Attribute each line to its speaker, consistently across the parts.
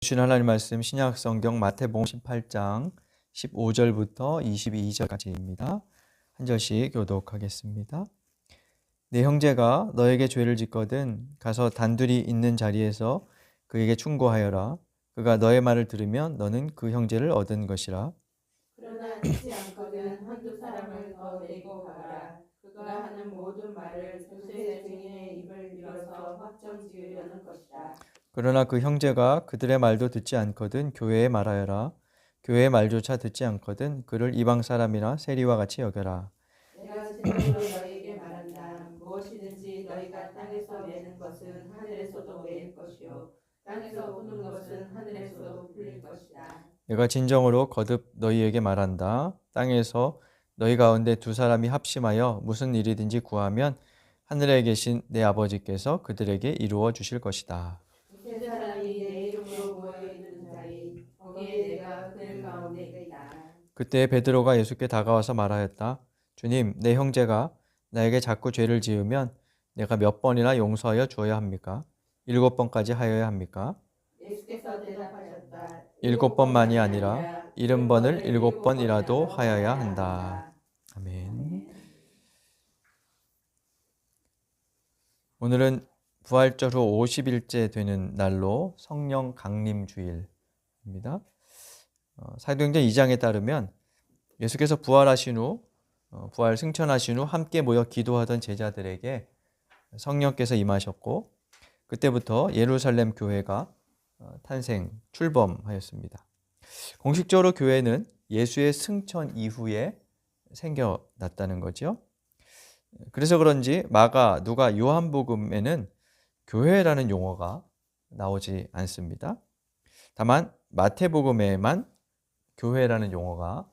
Speaker 1: 주신 하나님 말씀 신약 성경 마태복음 18장 15절부터 22절까지입니다. 한 절씩 교독하겠습니다. 네 형제가 너에게 죄를 짓거든 가서 단둘이 있는 자리에서 그에게 충고하여라. 그가 너의 말을 들으면 너는 그 형제를 얻은 것이라.
Speaker 2: 그러나 듣지 않거든 한두 사람을 더 데리고 가라. 그가 하는 모든 말을 두세 증인의 입을 빌어서 확정 지으려는 것이라.
Speaker 1: 그러나 그 형제가 그들의 말도 듣지 않거든 교회에 말하여라. 교회의 말조차 듣지 않거든 그를 이방 사람이나 세리와 같이 여겨라.
Speaker 2: 내가 진정으로 너희에게 말한다. 무엇이든지 너희가 땅에서 매는 것은 하늘에서도 매일 것이요 땅에서 푸는 것은 하늘에서도 풀릴 것이다.
Speaker 1: 내가 진정으로 거듭 너희에게 말한다. 땅에서 너희 가운데 두 사람이 합심하여 무슨 일이든지 구하면 하늘에 계신 내 아버지께서 그들에게 이루어 주실 것이다.
Speaker 2: 세 사람이 내 이름으로 모여 있는 자리 거기에 내가 그들 가운데 있다.
Speaker 1: 그때 베드로가 예수께 다가와서 말하였다. 주님, 내 형제가 나에게 자꾸 죄를 지으면 내가 몇 번이나 용서하여 주어야 합니까? 7번까지 하여야 합니까?
Speaker 2: 예수께서 대답하셨다.
Speaker 1: 7번만이 아니라 70번을 7번이라도 하여야 한다. 아멘. 오늘은 부활절 후 50일째 되는 날로 성령 강림 주일입니다. 사도행전 2장에 따르면 예수께서 부활하신 후 부활 승천하신 후 함께 모여 기도하던 제자들에게 성령께서 임하셨고 그때부터 예루살렘 교회가 탄생 출범하였습니다. 공식적으로 교회는 예수의 승천 이후에 생겨났다는 거죠. 그래서 그런지 마가, 누가, 요한복음에는 교회라는 용어가 나오지 않습니다. 다만 마태복음에만 교회라는 용어가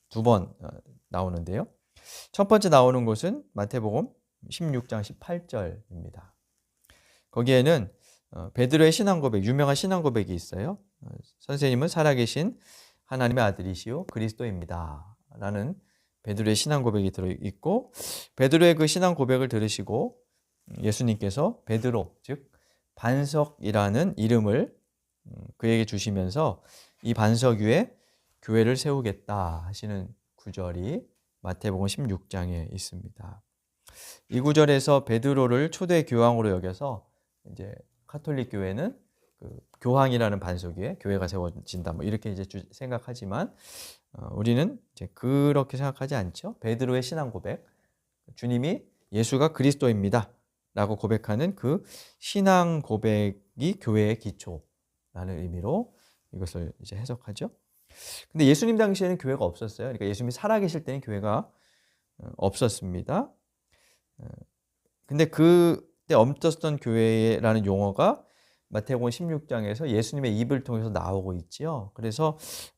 Speaker 1: 2번 나오는데요. 첫 번째 나오는 곳은 마태복음 16장 18절입니다. 거기에는 베드로의 신앙 고백, 유명한 신앙 고백이 있어요. 선생님은 살아계신 하나님의 아들이시요 그리스도입니다. 라는 베드로의 신앙 고백이 들어있고 베드로의 그 신앙 고백을 들으시고 예수님께서 베드로, 즉 반석이라는 이름을 그에게 주시면서 이 반석 위에 교회를 세우겠다 하시는 구절이 마태복음 16장에 있습니다. 이 구절에서 베드로를 초대 교황으로 여겨서 이제 카톨릭 교회는 그 교황이라는 반석 위에 교회가 세워진다 뭐 이렇게 이제 생각하지만 우리는 이제 그렇게 생각하지 않죠. 베드로의 신앙 고백, 주님이 예수가 그리스도입니다 라고 고백하는 그 신앙 고백이 교회의 기초라는 의미로 이것을 이제 해석하죠. 근데 예수님 당시에는 교회가 없었어요. 그러니까 예수님이 살아계실 때는 교회가 없었습니다. 근데 그때 없었던 교회라는 용어가 마태복음 16장에서 예수님의 입을 통해서 나오고 있지요. 그래서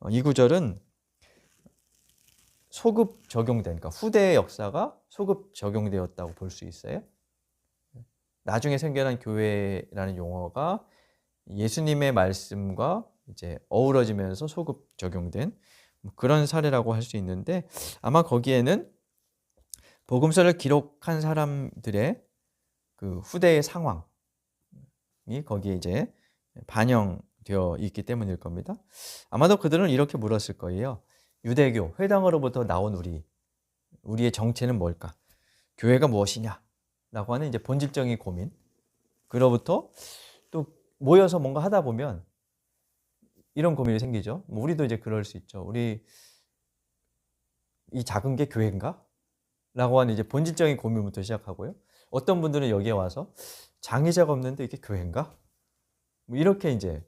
Speaker 1: 이 구절은 소급 적용된, 그러니까 후대의 역사가 소급 적용되었다고 볼 수 있어요. 나중에 생겨난 교회라는 용어가 예수님의 말씀과 이제 어우러지면서 소급 적용된 그런 사례라고 할 수 있는데 아마 거기에는 복음서를 기록한 사람들의 그 후대의 상황이 거기에 이제 반영되어 있기 때문일 겁니다. 아마도 그들은 이렇게 물었을 거예요. 유대교, 회당으로부터 나온 우리의 정체는 뭘까? 교회가 무엇이냐? 라고 하는 이제 본질적인 고민. 그로부터 또 모여서 뭔가 하다 보면 이런 고민이 생기죠. 우리도 이제 그럴 수 있죠. 우리 이 작은 게 교회인가? 라고 하는 이제 본질적인 고민부터 시작하고요. 어떤 분들은 여기에 와서 장의자가 없는데 이게 교회인가? 뭐 이렇게 이제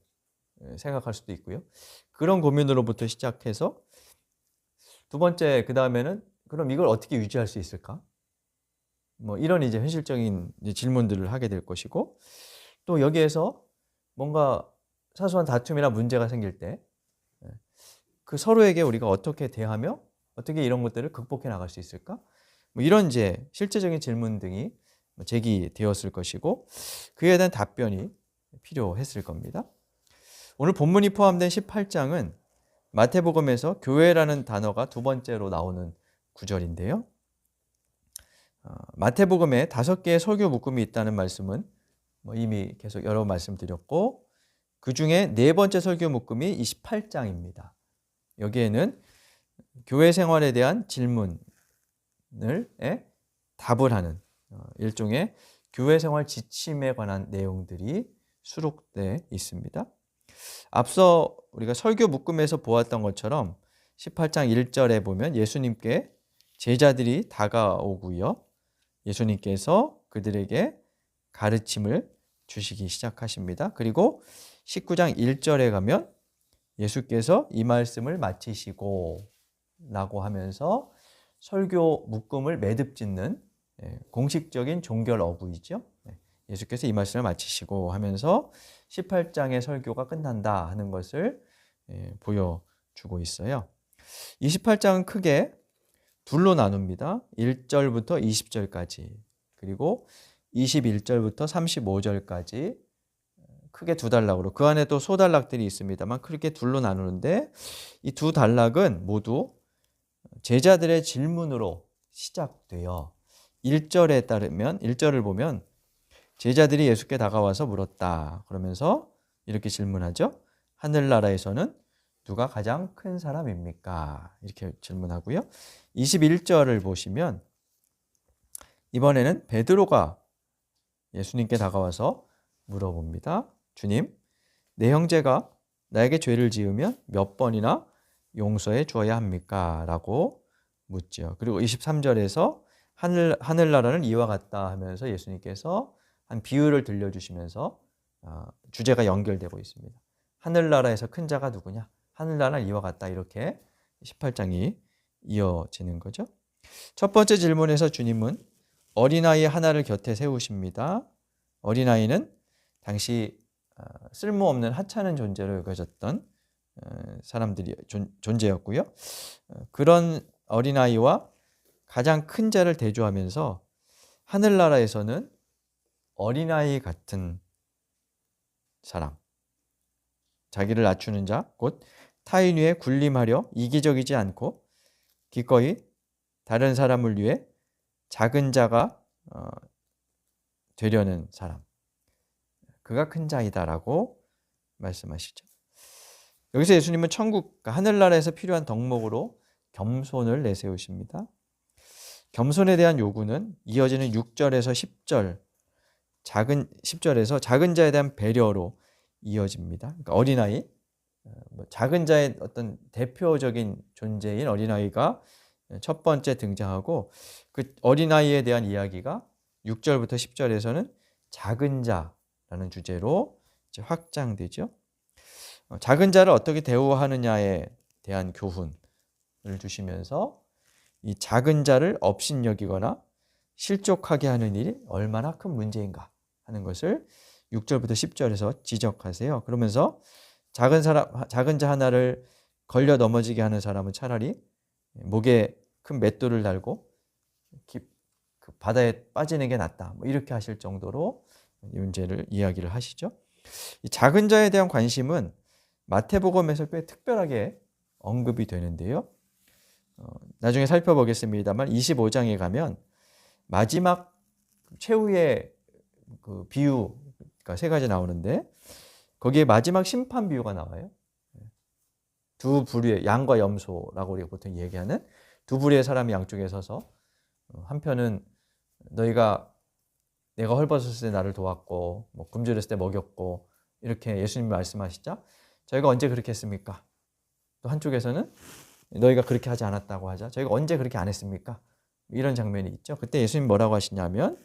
Speaker 1: 생각할 수도 있고요. 그런 고민으로부터 시작해서 두 번째, 그 다음에는 그럼 이걸 어떻게 유지할 수 있을까? 뭐 이런 이제 현실적인 이제 질문들을 하게 될 것이고 또 여기에서 뭔가 사소한 다툼이나 문제가 생길 때 그 서로에게 우리가 어떻게 대하며 어떻게 이런 것들을 극복해 나갈 수 있을까? 뭐 이런 이제 실제적인 질문 등이 제기되었을 것이고 그에 대한 답변이 필요했을 겁니다. 오늘 본문이 포함된 18장은 마태복음에서 교회라는 단어가 두 번째로 나오는 구절인데요. 마태복음에 5개의 설교 묶음이 있다는 말씀은 이미 계속 여러 번 말씀드렸고 그 중에 네 번째 설교 묶음이 28장입니다. 여기에는 교회 생활에 대한 질문을 답을 하는 일종의 교회 생활 지침에 관한 내용들이 수록되어 있습니다. 앞서 우리가 설교 묶음에서 보았던 것처럼 18장 1절에 보면 예수님께 제자들이 다가오고요. 예수님께서 그들에게 가르침을 주시기 시작하십니다. 그리고 19장 1절에 가면 예수께서 이 말씀을 마치시고 라고 하면서 설교 묶음을 매듭짓는 공식적인 종결 어구이죠. 예수께서 이 말씀을 마치시고 하면서 18장의 설교가 끝난다 하는 것을 보여주고 있어요. 28장은 크게 둘로 나눕니다. 1절부터 20절까지 그리고 21절부터 35절까지 크게 두 단락으로, 그 안에 또 소단락들이 있습니다만 크게 둘로 나누는데, 이 두 단락은 모두 제자들의 질문으로 시작돼요. 1절에 따르면, 1절을 보면 제자들이 예수께 다가와서 물었다. 그러면서 이렇게 질문하죠. 하늘나라에서는 누가 가장 큰 사람입니까? 이렇게 질문하고요. 21절을 보시면 이번에는 베드로가 예수님께 다가와서 물어봅니다. 주님, 내 형제가 나에게 죄를 지으면 몇 번이나 용서해 주어야 합니까? 라고 묻죠. 그리고 23절에서 하늘나라는 이와 같다 하면서 예수님께서 한 비유를 들려주시면서 주제가 연결되고 있습니다. 하늘나라에서 큰 자가 누구냐? 하늘나라는 이와 같다. 이렇게 18장이 이어지는 거죠. 첫 번째 질문에서 주님은 어린아이 하나를 곁에 세우십니다. 어린아이는 당시 쓸모없는 하찮은 존재로 여겨졌던 사람들이 존재였고요. 그런 어린아이와 가장 큰 자를 대조하면서 하늘나라에서는 어린아이 같은 사람, 자기를 낮추는 자, 곧 타인 위에 군림하려 이기적이지 않고 기꺼이 다른 사람을 위해 작은 자가 되려는 사람, 그가 큰 자이다라고 말씀하시죠. 여기서 예수님은 천국, 하늘나라에서 필요한 덕목으로 겸손을 내세우십니다. 겸손에 대한 요구는 이어지는 6절에서 10절에서 작은 자에 대한 배려로 이어집니다. 그러니까 어린아이, 작은 자의 어떤 대표적인 존재인 어린아이가 첫 번째 등장하고, 그 어린아이에 대한 이야기가 6절부터 10절에서는 작은 자라는 주제로 이제 확장되죠. 작은 자를 어떻게 대우하느냐에 대한 교훈을 주시면서 이 작은 자를 업신여기거나 실족하게 하는 일이 얼마나 큰 문제인가 하는 것을 6절부터 10절에서 지적하세요. 그러면서 작은 자 하나를 걸려 넘어지게 하는 사람은 차라리 목에 큰 맷돌을 달고 그 바다에 빠지는 게 낫다. 뭐 이렇게 하실 정도로 문제를 이야기를 하시죠. 이 작은 자에 대한 관심은 마태복음에서 꽤 특별하게 언급이 되는데요. 나중에 살펴보겠습니다만 25장에 가면 마지막 최후의 그 비유가 세 가지 나오는데, 거기에 마지막 심판 비유가 나와요. 두 부류의, 양과 염소라고 우리가 보통 얘기하는 두 부류의 사람이 양쪽에 서서, 한편은 내가 헐벗었을 때 나를 도왔고, 뭐 굶주렸을 때 먹였고, 이렇게 예수님이 말씀하시자 저희가 언제 그렇게 했습니까? 또 한쪽에서는 너희가 그렇게 하지 않았다고 하자 저희가 언제 그렇게 안 했습니까? 이런 장면이 있죠. 그때 예수님 뭐라고 하시냐면,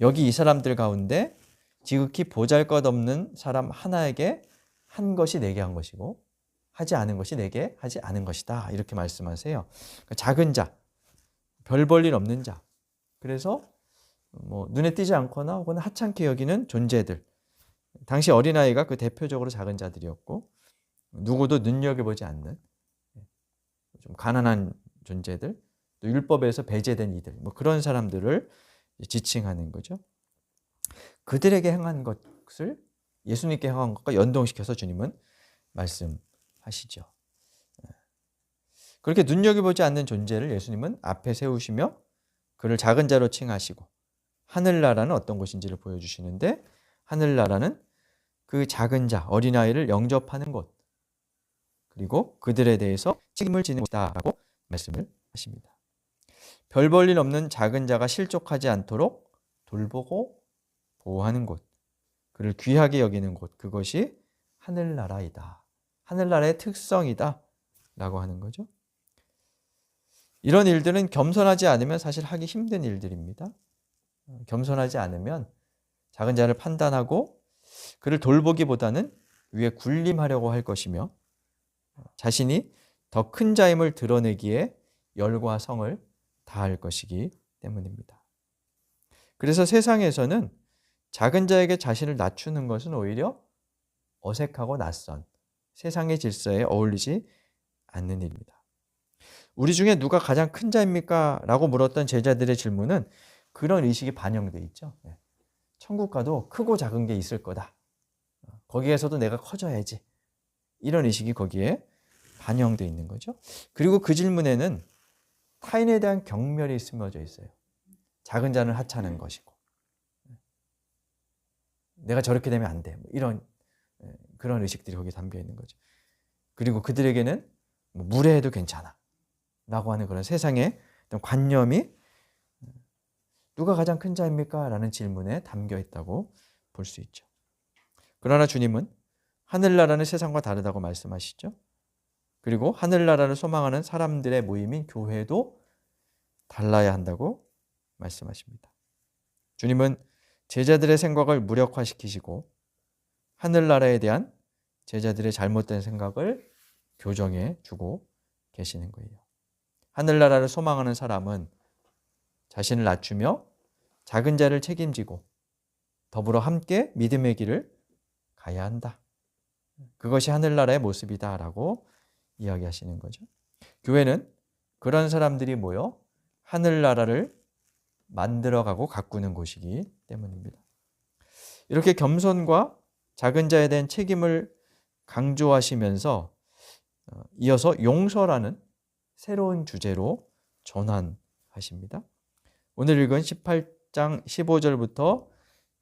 Speaker 1: 여기 이 사람들 가운데 지극히 보잘것없는 사람 하나에게 한 것이 내게 한 것이고 하지 않은 것이 내게 하지 않은 것이다. 이렇게 말씀하세요. 그러니까 작은 자, 별 볼 일 없는 자, 그래서 뭐 눈에 띄지 않거나 혹은 하찮게 여기는 존재들, 당시 어린아이가 그 대표적으로 작은 자들이었고, 누구도 눈여겨보지 않는 좀 가난한 존재들, 또 율법에서 배제된 이들, 뭐 그런 사람들을 지칭하는 거죠. 그들에게 행한 것을 예수님께 행한 것과 연동시켜서 주님은 말씀하시죠. 그렇게 눈여겨보지 않는 존재를 예수님은 앞에 세우시며 그를 작은 자로 칭하시고, 하늘나라는 어떤 곳인지를 보여주시는데, 하늘나라는 그 작은 자, 어린아이를 영접하는 것, 그리고 그들에 대해서 책임을 지는 것이다라고 말씀을 하십니다. 별 볼 일 없는 작은 자가 실족하지 않도록 돌보고 보호하는 곳, 그를 귀하게 여기는 곳, 그것이 하늘나라이다. 하늘나라의 특성이다 라고 하는 거죠. 이런 일들은 겸손하지 않으면 사실 하기 힘든 일들입니다. 겸손하지 않으면 작은 자를 판단하고 그를 돌보기보다는 위에 군림하려고 할 것이며 자신이 더 큰 자임을 드러내기에 열과 성을 다할 것이기 때문입니다. 그래서 세상에서는 작은 자에게 자신을 낮추는 것은 오히려 어색하고 낯선 세상의 질서에 어울리지 않는 일입니다. 우리 중에 누가 가장 큰 자입니까? 라고 물었던 제자들의 질문은 그런 의식이 반영되어 있죠. 천국 가도 크고 작은 게 있을 거다. 거기에서도 내가 커져야지. 이런 의식이 거기에 반영되어 있는 거죠. 그리고 그 질문에는 타인에 대한 경멸이 스며져 있어요. 작은 자는 하찮은 것이고 내가 저렇게 되면 안 돼. 이런 그런 의식들이 거기에 담겨 있는 거죠. 그리고 그들에게는 무례해도 괜찮아 라고 하는 그런 세상의 어떤 관념이 누가 가장 큰 자입니까? 라는 질문에 담겨 있다고 볼 수 있죠. 그러나 주님은 하늘나라는 세상과 다르다고 말씀하시죠. 그리고 하늘나라를 소망하는 사람들의 모임인 교회도 달라야 한다고 말씀하십니다. 주님은 제자들의 생각을 무력화시키시고 하늘나라에 대한 제자들의 잘못된 생각을 교정해 주고 계시는 거예요. 하늘나라를 소망하는 사람은 자신을 낮추며 작은 자를 책임지고 더불어 함께 믿음의 길을 가야 한다. 그것이 하늘나라의 모습이다라고 이야기하시는 거죠. 교회는 그런 사람들이 모여 하늘나라를 만들어가고 가꾸는 곳이기 때문입니다. 이렇게 겸손과 작은 자에 대한 책임을 강조하시면서 이어서 용서라는 새로운 주제로 전환하십니다. 오늘 읽은 18장 15절부터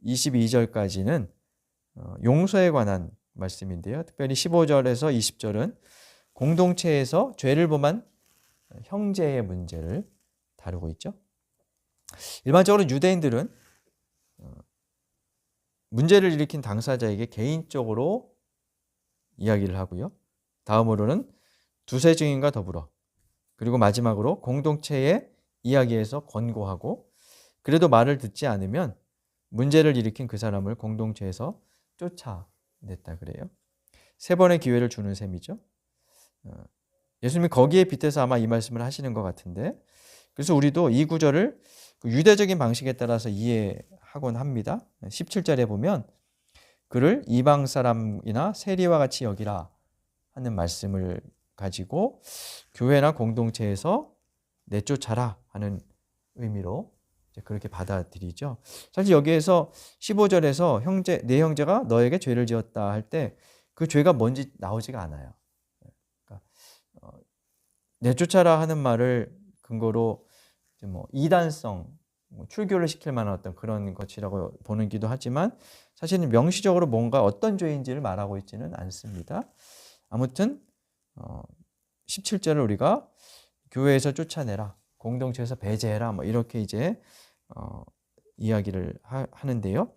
Speaker 1: 22절까지는 용서에 관한 말씀인데요. 특별히 15절에서 20절은 공동체에서 죄를 범한 형제의 문제를 다루고 있죠. 일반적으로 유대인들은 문제를 일으킨 당사자에게 개인적으로 이야기를 하고요. 다음으로는 두세 증인과 더불어 그리고 마지막으로 공동체의 이야기에서 권고하고 그래도 말을 듣지 않으면 문제를 일으킨 그 사람을 공동체에서 쫓아냈다 그래요. 세 번의 기회를 주는 셈이죠. 예수님이 거기에 빗대서 아마 이 말씀을 하시는 것 같은데 그래서 우리도 이 구절을 유대적인 방식에 따라서 이해하곤 합니다. 17절에 보면 그를 이방 사람이나 세리와 같이 여기라 하는 말씀을 가지고 교회나 공동체에서 내쫓아라 하는 의미로 그렇게 받아들이죠. 사실 여기에서 15절에서 내 형제가 너에게 죄를 지었다 할 때 그 죄가 뭔지 나오지가 않아요. 그러니까 내쫓아라 하는 말을 근거로 이단성, 출교를 시킬 만한 어떤 그런 것이라고 보는기도 하지만 사실은 명시적으로 뭔가 어떤 죄인지를 말하고 있지는 않습니다. 아무튼 17절을 우리가 교회에서 쫓아내라, 공동체에서 배제해라, 이렇게 이제 이야기를 하는데요.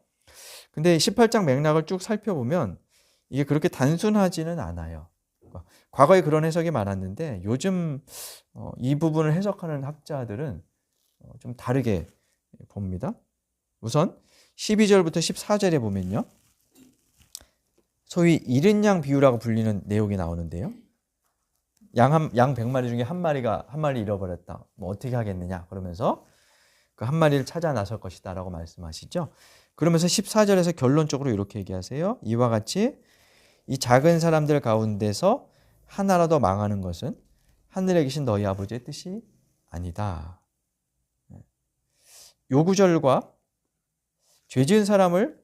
Speaker 1: 근데 18장 맥락을 쭉 살펴보면 이게 그렇게 단순하지는 않아요. 과거에 그런 해석이 많았는데 요즘 이 부분을 해석하는 학자들은 좀 다르게 봅니다. 우선 12절부터 14절에 보면요. 소위 잃은 양 비유라고 불리는 내용이 나오는데요. 양 100마리 중에 한 마리 잃어버렸다. 어떻게 하겠느냐? 그러면서 그 한 마리를 찾아 나설 것이다라고 말씀하시죠. 그러면서 14절에서 결론적으로 이렇게 얘기하세요. 이와 같이 이 작은 사람들 가운데서 하나라도 망하는 것은 하늘에 계신 너희 아버지의 뜻이 아니다. 요 구절과 죄 지은 사람을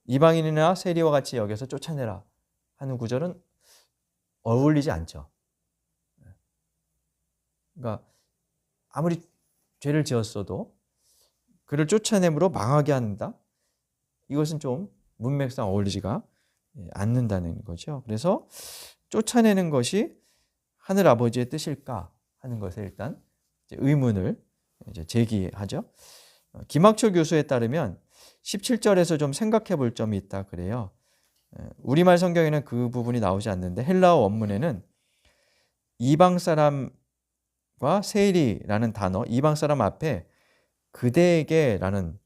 Speaker 1: 이방인이나 세리와 같이 여겨서 쫓아내라 하는 구절은 어울리지 않죠. 그러니까 아무리 죄를 지었어도 그를 쫓아내므로 망하게 한다. 이것은 좀 문맥상 어울리지가 않는다는 거죠. 그래서 쫓아내는 것이 하늘 아버지의 뜻일까 하는 것에 일단 이제 의문을 이제 제기하죠. 김학철 교수에 따르면 17절에서 좀 생각해 볼 점이 있다 그래요. 우리말 성경에는 그 부분이 나오지 않는데 헬라어 원문에는 이방 사람과 세리라는 단어, 이방 사람 앞에 그대에게라는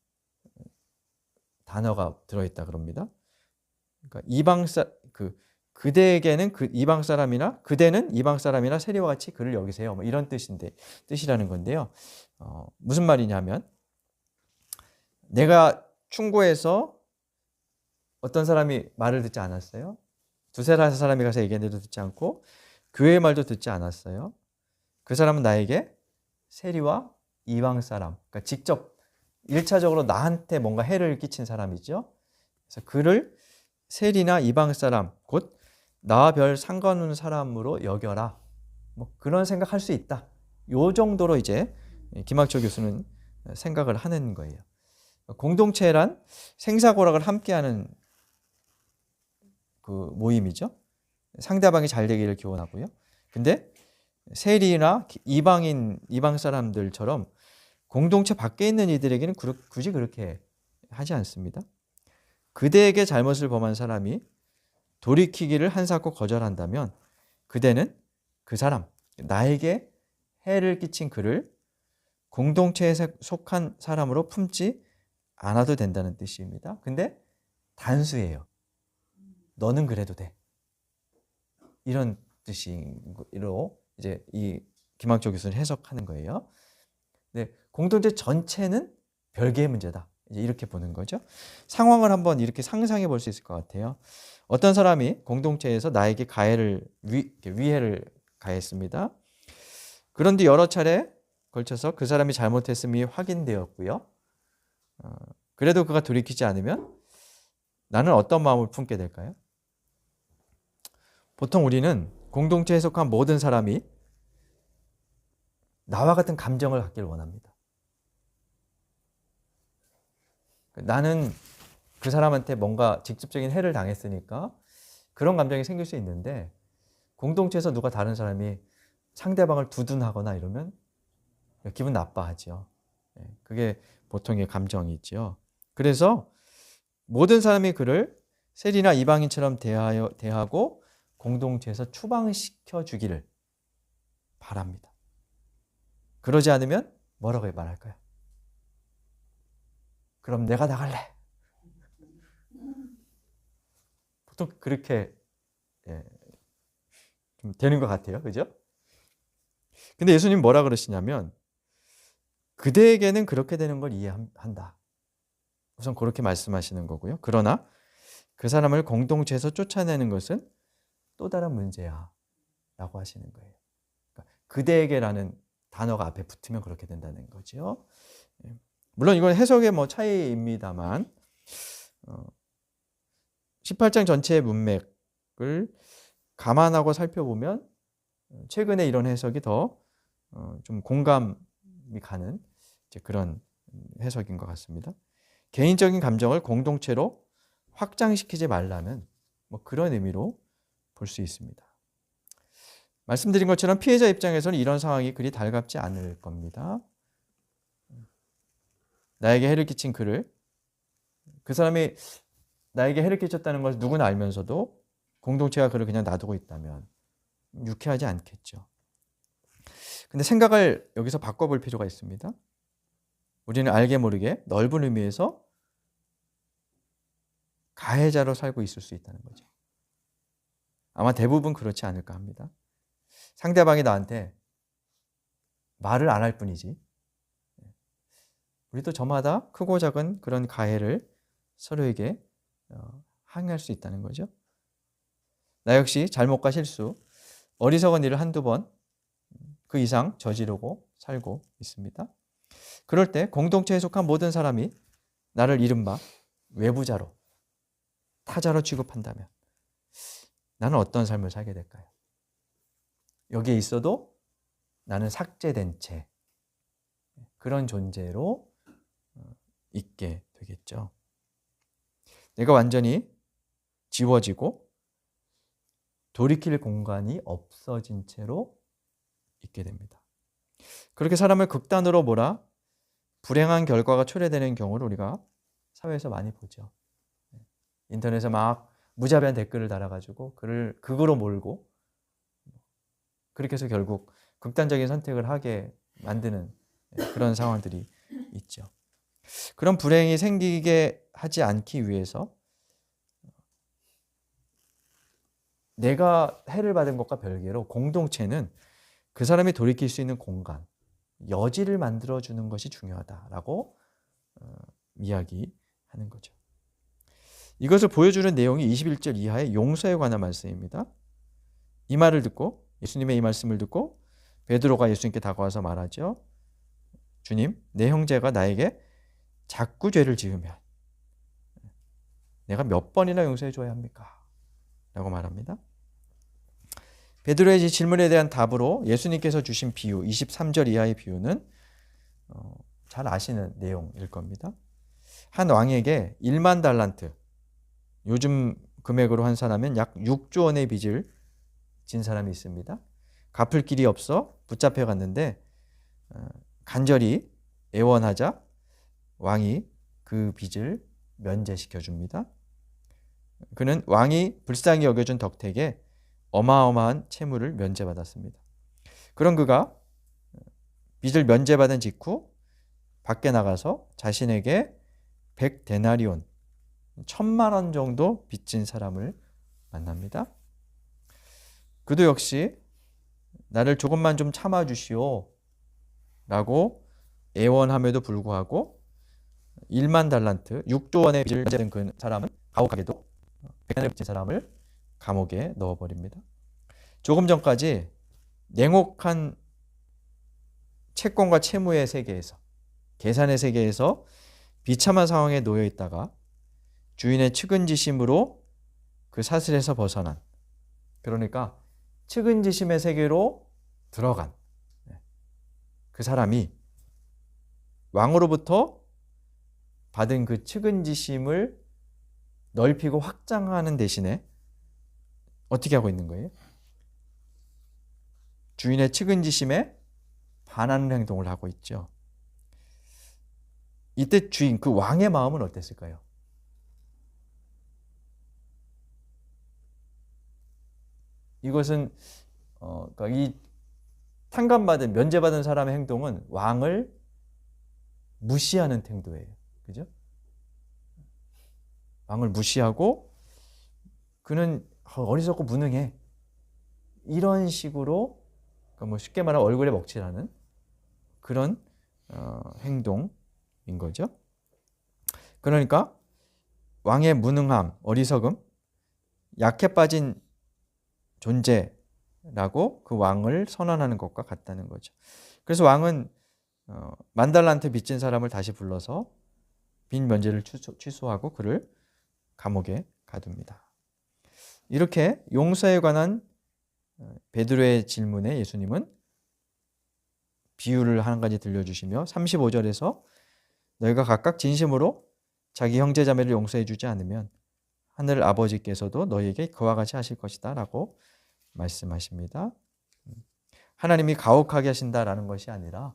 Speaker 1: 단어가 들어있다 그럽니다. 그러니까 그대에게는 그 이방 사람이나 그대는 이방 사람이나 세리와 같이 그를 여기세요. 뭐 이런 뜻이라는 건데요. 무슨 말이냐면 내가 충고해서 어떤 사람이 말을 듣지 않았어요. 두세 사람이 가서 얘기했는데도 듣지 않고 교회의 말도 듣지 않았어요. 그 사람은 나에게 세리와 이방 사람, 그러니까 직접 1차적으로 나한테 뭔가 해를 끼친 사람이죠. 그래서 그를 세리나 이방 사람, 곧 나와 별 상관없는 사람으로 여겨라. 뭐 그런 생각할 수 있다. 요 정도로 이제 김학철 교수는 생각을 하는 거예요. 공동체란 생사고락을 함께하는 그 모임이죠. 상대방이 잘 되기를 기원하고요. 근데 세리나 이방 사람들처럼 공동체 밖에 있는 이들에게는 굳이 그렇게 하지 않습니다. 그대에게 잘못을 범한 사람이 돌이키기를 한사코 거절한다면 그대는 그 사람, 나에게 해를 끼친 그를 공동체에 속한 사람으로 품지 않아도 된다는 뜻입니다. 근데 단수예요. 너는 그래도 돼. 이런 뜻으로 이제 이 김학철 교수는 해석하는 거예요. 네, 공동체 전체는 별개의 문제다. 이제 이렇게 보는 거죠. 상황을 한번 이렇게 상상해 볼 수 있을 것 같아요. 어떤 사람이 공동체에서 나에게 위해를 가했습니다. 그런데 여러 차례 걸쳐서 그 사람이 잘못했음이 확인되었고요. 그래도 그가 돌이키지 않으면 나는 어떤 마음을 품게 될까요? 보통 우리는 공동체에 속한 모든 사람이 나와 같은 감정을 갖기를 원합니다. 나는 그 사람한테 뭔가 직접적인 해를 당했으니까 그런 감정이 생길 수 있는데 공동체에서 누가 다른 사람이 상대방을 두둔하거나 이러면 기분 나빠하죠. 그게 보통의 감정이죠. 그래서 모든 사람이 그를 세리나 이방인처럼 대하고 공동체에서 추방시켜 주기를 바랍니다. 그러지 않으면 뭐라고 말할까요? 그럼 내가 나갈래. 보통 그렇게 좀 되는 것 같아요. 그죠? 근데 예수님 뭐라 그러시냐면 그대에게는 그렇게 되는 걸 이해한다. 우선 그렇게 말씀하시는 거고요. 그러나 그 사람을 공동체에서 쫓아내는 것은 또 다른 문제야 라고 하시는 거예요. 그러니까 그대에게라는 단어가 앞에 붙으면 그렇게 된다는 거죠. 물론 이건 해석의 차이입니다만 18장 전체의 문맥을 감안하고 살펴보면 최근에 이런 해석이 더 좀 공감이 가는 그런 해석인 것 같습니다. 개인적인 감정을 공동체로 확장시키지 말라는 그런 의미로 볼 수 있습니다. 말씀드린 것처럼 피해자 입장에서는 이런 상황이 그리 달갑지 않을 겁니다. 나에게 해를 끼친 그를, 그 사람이 나에게 해를 끼쳤다는 것을 누구나 알면서도 공동체가 그를 그냥 놔두고 있다면 유쾌하지 않겠죠. 근데 생각을 여기서 바꿔볼 필요가 있습니다. 우리는 알게 모르게 넓은 의미에서 가해자로 살고 있을 수 있다는 거죠. 아마 대부분 그렇지 않을까 합니다. 상대방이 나한테 말을 안 할 뿐이지 우리도 저마다 크고 작은 그런 가해를 서로에게 항의할 수 있다는 거죠. 나 역시 잘못과 실수, 어리석은 일을 한두 번 그 이상 저지르고 살고 있습니다. 그럴 때 공동체에 속한 모든 사람이 나를 이른바 외부자로, 타자로 취급한다면 나는 어떤 삶을 살게 될까요? 여기에 있어도 나는 삭제된 채 그런 존재로 있게 되겠죠. 내가 완전히 지워지고 돌이킬 공간이 없어진 채로 있게 됩니다. 그렇게 사람을 극단으로 몰아 불행한 결과가 초래되는 경우를 우리가 사회에서 많이 보죠. 인터넷에 막 무자비한 댓글을 달아가지고 그를 극으로 몰고 그렇게 해서 결국 극단적인 선택을 하게 만드는 그런 상황들이 있죠. 그런 불행이 생기게 하지 않기 위해서 내가 해를 받은 것과 별개로 공동체는 그 사람이 돌이킬 수 있는 공간, 여지를 만들어주는 것이 중요하다라고 이야기하는 거죠. 이것을 보여주는 내용이 21절 이하의 용서에 관한 말씀입니다. 이 말을 듣고 예수님의 이 말씀을 듣고 베드로가 예수님께 다가와서 말하죠. 주님, 내 형제가 나에게 자꾸 죄를 지으면 내가 몇 번이나 용서해 줘야 합니까? 라고 말합니다. 베드로의 이 질문에 대한 답으로 예수님께서 주신 비유, 23절 이하의 비유는 잘 아시는 내용일 겁니다. 한 왕에게 1만 달란트, 요즘 금액으로 환산하면 약 6조 원의 빚을 진 사람이 있습니다. 갚을 길이 없어 붙잡혀 갔는데 간절히 애원하자 왕이 그 빚을 면제시켜 줍니다. 그는 왕이 불쌍히 여겨준 덕택에 어마어마한 채무를 면제받았습니다. 그런 그가 빚을 면제받은 직후 밖에 나가서 자신에게 100데나리온, 1000만 원 정도 빚진 사람을 만납니다. 그도 역시 나를 조금만 좀 참아주시오 라고 애원함에도 불구하고 1만 달란트, 6조 원의 빚을 진 그 사람은 가혹하게도 100데나리온 빚진 사람을 감옥에 넣어버립니다. 조금 전까지 냉혹한 채권과 채무의 세계에서, 계산의 세계에서 비참한 상황에 놓여 있다가 주인의 측은지심으로 그 사슬에서 벗어난, 그러니까 측은지심의 세계로 들어간 그 사람이 왕으로부터 받은 그 측은지심을 넓히고 확장하는 대신에 어떻게 하고 있는 거예요? 주인의 측은지심에 반하는 행동을 하고 있죠. 이때 주인, 그 왕의 마음은 어땠을까요? 이것은 그러니까 이 탕감받은, 면제받은 사람의 행동은 왕을 무시하는 태도예요. 그죠? 왕을 무시하고 그는 어리석고 무능해. 이런 식으로 그러니까 뭐 쉽게 말하면 얼굴에 먹칠하는 그런 행동인 거죠. 그러니까 왕의 무능함, 어리석음, 약해 빠진 존재라고 그 왕을 선언하는 것과 같다는 거죠. 그래서 왕은 10,000달란트 빚진 사람을 다시 불러서 빚 면제를 취소하고 그를 감옥에 가둡니다. 이렇게 용서에 관한 베드로의 질문에 예수님은 비유를 한 가지 들려주시며 35절에서 너희가 각각 진심으로 자기 형제 자매를 용서해 주지 않으면 하늘 아버지께서도 너희에게 그와 같이 하실 것이다 라고 말씀하십니다. 하나님이 가혹하게 하신다라는 것이 아니라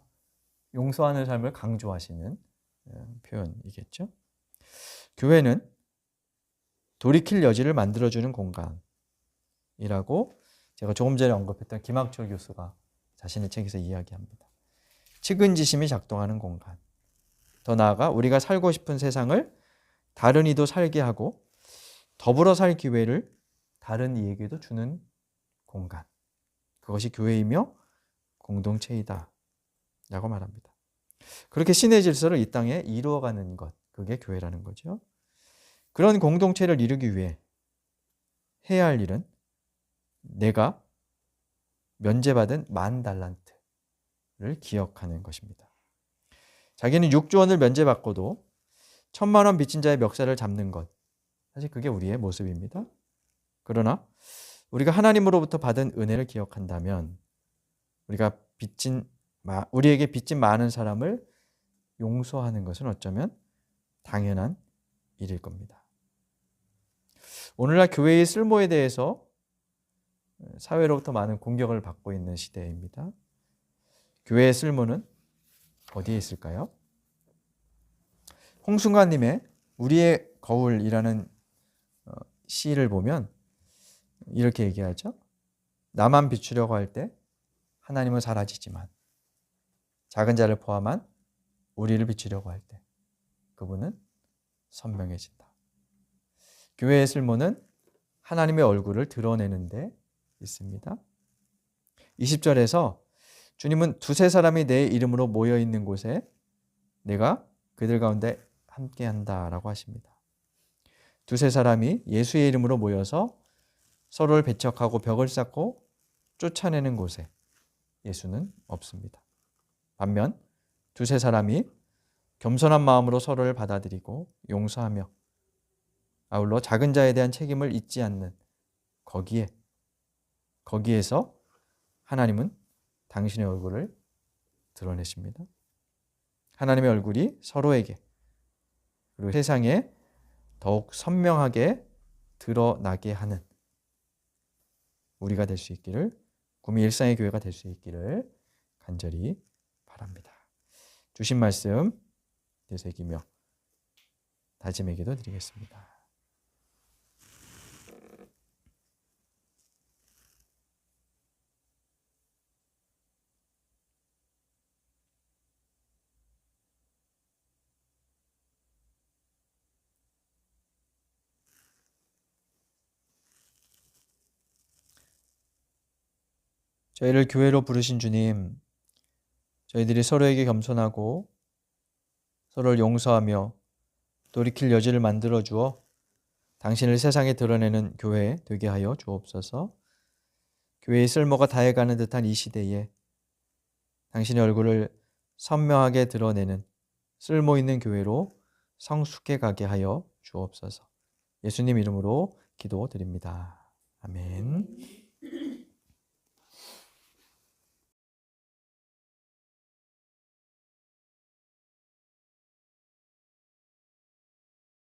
Speaker 1: 용서하는 삶을 강조하시는 표현이겠죠. 교회는 돌이킬 여지를 만들어주는 공간이라고 제가 조금 전에 언급했던 김학철 교수가 자신의 책에서 이야기합니다. 측은지심이 작동하는 공간. 더 나아가 우리가 살고 싶은 세상을 다른 이도 살게 하고 더불어 살 기회를 다른 이에게도 주는 공간. 그것이 교회이며 공동체이다 라고 말합니다. 그렇게 신의 질서를 이 땅에 이루어가는 것, 그게 교회라는 거죠. 그런 공동체를 이루기 위해 해야 할 일은 내가 면제받은 10,000달란트를 기억하는 것입니다. 자기는 6조 원을 면제받고도 1,000만 원 빚진 자의 멱살을 잡는 것, 사실 그게 우리의 모습입니다. 그러나 우리가 하나님으로부터 받은 은혜를 기억한다면 우리에게 빚진 많은 사람을 용서하는 것은 어쩌면 당연한 일일 겁니다. 오늘날 교회의 쓸모에 대해서 사회로부터 많은 공격을 받고 있는 시대입니다. 교회의 쓸모는 어디에 있을까요? 홍순관님의 우리의 거울이라는 시를 보면 이렇게 얘기하죠. 나만 비추려고 할 때 하나님은 사라지지만 작은 자를 포함한 우리를 비추려고 할 때 그분은 선명해진다. 교회의 쓸모는 하나님의 얼굴을 드러내는 데 있습니다. 20절에서 주님은 두세 사람이 내 이름으로 모여 있는 곳에 내가 그들 가운데 함께 한다라고 하십니다. 두세 사람이 예수의 이름으로 모여서 서로를 배척하고 벽을 쌓고 쫓아내는 곳에 예수는 없습니다. 반면 두세 사람이 겸손한 마음으로 서로를 받아들이고 용서하며 아울러 작은 자에 대한 책임을 잊지 않는 거기에서 하나님은 당신의 얼굴을 드러내십니다. 하나님의 얼굴이 서로에게 그리고 세상에 더욱 선명하게 드러나게 하는 우리가 될 수 있기를, 구미 일상의 교회가 될 수 있기를 간절히 바랍니다. 주신 말씀 되새기며 다짐의 기도 드리겠습니다. 저희를 교회로 부르신 주님, 저희들이 서로에게 겸손하고 서로를 용서하며 돌이킬 여지를 만들어 주어 당신을 세상에 드러내는 교회 되게 하여 주옵소서. 교회의 쓸모가 다해가는 듯한 이 시대에 당신의 얼굴을 선명하게 드러내는 쓸모 있는 교회로 성숙해 가게 하여 주옵소서. 예수님 이름으로 기도드립니다. 아멘.